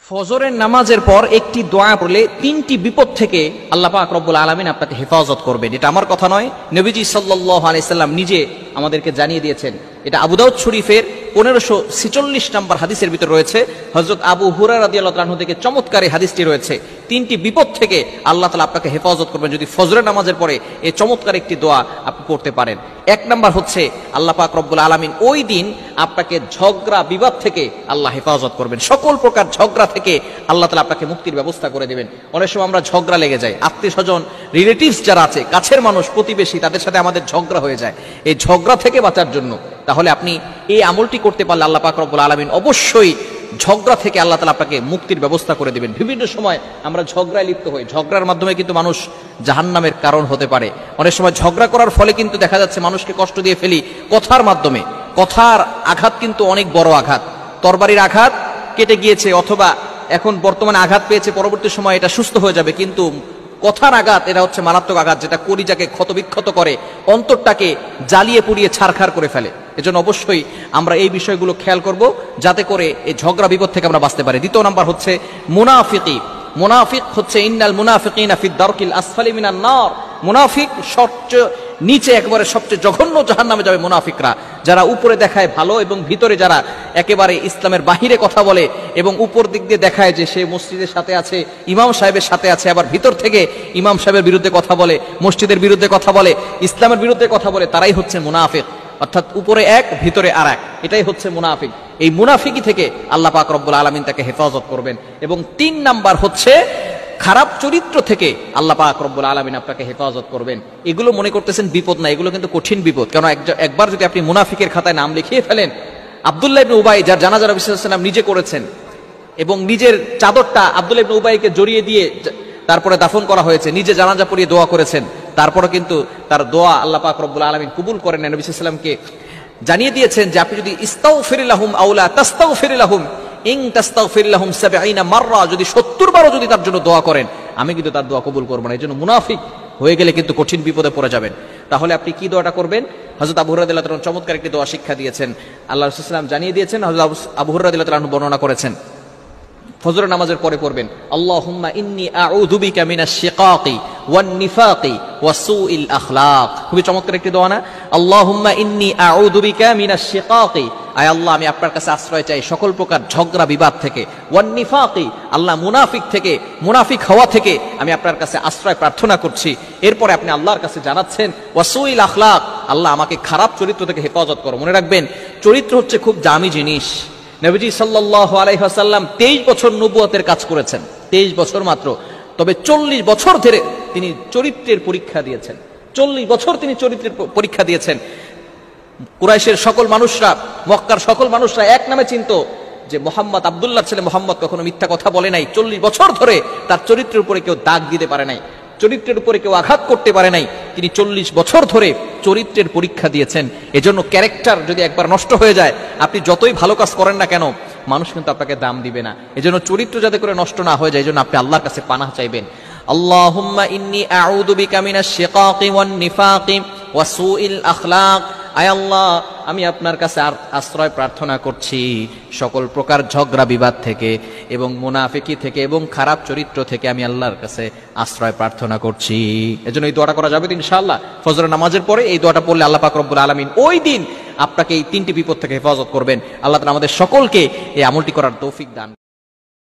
ফজরের নামাজের পর একটি দোয়া পড়লে তিনটি বিপদ থেকে আল্লাহ পাক রব্বুল আলামিন আপনাকে হেফাজত করবেন। এটা আমার কথা নয়, নবীজি সাল্লাল্লাহু আলাইহি সাল্লাম নিজে আমাদেরকে জানিয়ে দিয়েছেন। এটা আবু দাউদ শরীফের 1546 নম্বর হাদিসের ভিতর রয়েছে। হযরত আবু হুরায়রা রাদিয়াল্লাহু আনহু থেকে চমৎকার এই হাদিসটি রয়েছে। তিনটি বিপদ থেকে আল্লাহ তাআলা আপনাকে হেফাজত করবেন যদি ফজরের নামাজের পরে এই চমৎকার একটি দোয়া আপনি পড়তে পারেন। এক নাম্বার হচ্ছে আল্লাহ পাক রব্বুল আলামিন ওই দিন আপনাকে ঝগড়া বিবাদ থেকে আল্লাহ হেফাজত করবেন। সকল প্রকার ঝগড়া থেকে আল্লাহ তাআলা আপনাকে মুক্তির ব্যবস্থা করে দেবেন। অনেক সময় আমরা ঝগড়া লেগে যাই, আত্মীয় স্বজন রিলেটিভস যারা আছে, কাছের মানুষ, প্রতিবেশী, তাদের সাথে আমাদের ঝগড়া হয়ে যায়। এই ঝগড়া থেকে বাঁচার জন্য তাহলে আপনি এই আমলটি করতে পারলে আল্লাহ পাক রব্বুল আলামিন অবশ্যই ঝগড়া থেকে আল্লাহ তাআলা আপনাকে মুক্তির ব্যবস্থা করে দিবেন। বিভিন্ন সময় আমরা ঝগড়ায় লিপ্ত হই, ঝগড়ার মাধ্যমে কিন্তু মানুষ জাহান্নামের কারণ হতে পারে। অনেক সময় ঝগড়া করার ফলে কিন্তু দেখা যাচ্ছে মানুষকে কষ্ট দিয়ে ফেলি কথার মাধ্যমে। কথার আঘাত কিন্তু অনেক বড় আঘাত, তরবারির আঘাত কেটে গিয়েছে অথবা এখন বর্তমানে আঘাত পেয়েছে, পরবর্তী সময় এটা সুস্থ হয়ে যাবে, কিন্তু কথার আঘাত এটা হচ্ছে মারাত্মক আঘাত, যেটা কলিজাকে ক্ষতবিক্ষত করে, অন্তরটাকে জ্বালিয়ে পুড়িয়ে ছারখার করে ফেলে। এজন্য অবশ্যই আমরা এই বিষয়গুলো খেয়াল করব যাতে করে এই ঝগড়া বিপদ থেকে আমরা বাঁচতে পারি। দ্বিতীয় নাম্বার হচ্ছে মুনাফিকি। মুনাফিক হচ্ছে ইন্নাল মুনাফিকিনা ফিদ দারকিল আসফালি মিনান নার। মুনাফিক সবচেয়ে নিচে, একবারে সবচেয়ে জঘন্য জাহান্নামে যাবে মুনাফিকরা, যারা উপরে দেখায় ভালো এবং ভিতরে যারা একেবারে ইসলামের বাহিরে কথা বলে এবং উপর দিক দিয়ে দেখায় যে সে মসজিদের সাথে আছে, ইমাম সাহেবের সাথে আছে, আবার ভিতর থেকে ইমাম সাহেবের বিরুদ্ধে কথা বলে, মসজিদের বিরুদ্ধে কথা বলে, ইসলামের বিরুদ্ধে কথা বলে, তারাই হচ্ছে মুনাফিক। অর্থাৎ উপরে এক, ভিতরে আর এক, এটাই হচ্ছে মুনাফিক। এই মুনাফিকি থেকে আল্লাহ পাক রব্বুল আলামিন তাকে হেফাজত করবেন। এবং 3 নাম্বার হচ্ছে খারাপ চরিত্র থেকে আল্লাহ পাক রব্বুল আলামিন আপনাকে হেফাজত করবেন। এগুলো মনে করতেছেন বিপদ না, এগুলো কিন্তু কঠিন বিপদ। কারণ একবার যদি আপনি মুনাফিকের খাতায় নাম লিখিয়ে ফেলেন, আব্দুল্লাহ ইবনে উবাই যার জানাজা নবী সাল্লাল্লাহু আলাইহি ওয়াসাল্লাম নিজে করেছেন এবং নিজের চাদরটা আব্দুল্লাহ ইবনে উবাইকে জড়িয়ে দিয়ে তারপরে দাফন করা হয়েছে, নিজে জানাজা পড়িয়ে দোয়া করেছেন, তারপরে কিন্তু তার দোয়া আল্লাহ পাক রব্বুল আলামিন কবুল করেন। নবী সাল্লাল্লাহু আলাইহি ওয়াসাল্লামকে জানিয়ে দিয়েছেন যে আপনি যদি ইস্তাগফির লাহুম আও লা তাস্তাগফির লাহুম ইন তাস্তাগফির লাহুম 70 মাররা, যদি 70 বারও যদি তার জন্য দোয়া করেন আমি কিন্তু তার দোয়া কবুল করব না। এজন্য মুনাফিক হয়ে গেলে কিন্তু কঠিন বিপদে পড়ে যাবেন। তাহলে আপনি কি দোয়াটা করবেন? হযরত আবু হুরায়রা রাদিয়াল্লাহু আনহু চমৎকার একটি দোয়া শিক্ষা দিয়েছেন, আল্লাহ রাসূল সাল্লাল্লাহু আলাইহি ওয়াসাল্লাম জানিয়ে দিয়েছেন, হযরত আবু হুরায়রা রাদিয়াল্লাহু আনহু বর্ণনা করেছেন। ফজরের নামাজের পরে পড়বেন আল্লাহুম্মা ইন্নী আউযু বিকা মিনাশ শিকাকি ওয়ান নিফাকি ওয়া সুইল আখলাক। খুবই চমৎকার একটি দোয়া না? আল্লাহুম্মা ইন্নী আউযু বিকা মিনাশ শিকাকি, আয় আল্লাহ আমি আপনার কাছে আশ্রয় চাই সকল প্রকার ঝগড়া বিবাদ থেকে, ওয়ান নিফাকি আল্লাহ মুনাফিক থেকে, মুনাফিক হওয়া থেকে আমি আপনার কাছে আশ্রয় প্রার্থনা করছি। এরপরে আপনি আল্লাহর কাছে জানাচ্ছেন ওয়া সুইল আখলাক, আল্লাহ আমাকে খারাপ চরিত্র থেকে হেফাজত করো। মনে রাখবেন চরিত্র হচ্ছে খুব দামি জিনিস। নবীজি সাল্লাল্লাহু আলাইহি ওয়াসাল্লাম 23 বছর নবুয়তের কাজ করেছেন, 23 বছর মাত্র, তবে 40 বছর ধরে তিনি চরিত্রের পরীক্ষা দিয়েছেন। 40 বছর তিনি চরিত্রের পরীক্ষা দিয়েছেন। কুরাইশের সকল মানুষরা, মক্কার সকল মানুষরা এক নামে চিনত যে মোহাম্মদ, আব্দুল্লাহর ছেলে মোহাম্মদ কখনো মিথ্যা কথা বলে নাই। 40 বছর ধরে তার চরিত্রের উপরে কেউ দাগ দিতে পারে নাই, চরিত্রের উপরে কেউ আঘাত করতে পারে নাই। তিনি 40 বছর ধরে চরিত্রের পরীক্ষা দিয়েছেন। এজন্য ক্যারেক্টার যদি একবার নষ্ট হয়ে যায়, আপনি যতই ভালো কাজ করেন না কেন, মানুষ কিন্তু আপনাকে দাম দিবে না। এজন্য চরিত্র যাতে করে নষ্ট না হয়ে যায়, এজন্য আপনি আল্লাহর কাছে পানাহ চাইবেন। আল্লাহুম্মা ইন্নী আউযু বিকা মিনাশ শিকাকি ওয়ান নিফাকি ওয়া সুইল আখলাক, আয় আল্লাহ আমি আপনার কাছে আশ্রয় প্রার্থনা করছি সকল প্রকার ঝগড়া বিবাদ থেকে এবং মুনাফিকি থেকে এবং খারাপ চরিত্র থেকে আমি আল্লাহর কাছে আশ্রয় প্রার্থনা করছি। এজন্য এই দোয়াটা করা যাবে ইনশাআল্লাহ। ফজরের নামাজের পরে এই দোয়াটা পড়লে আল্লাহ পাক রব্বুল আলামিন ওই দিন আপনাকে এই 3টি বিপদ থেকে হেফাজত করবেন। আল্লাহ তাআলা আমাদের সকলকে এই আমলটি করার তৌফিক দান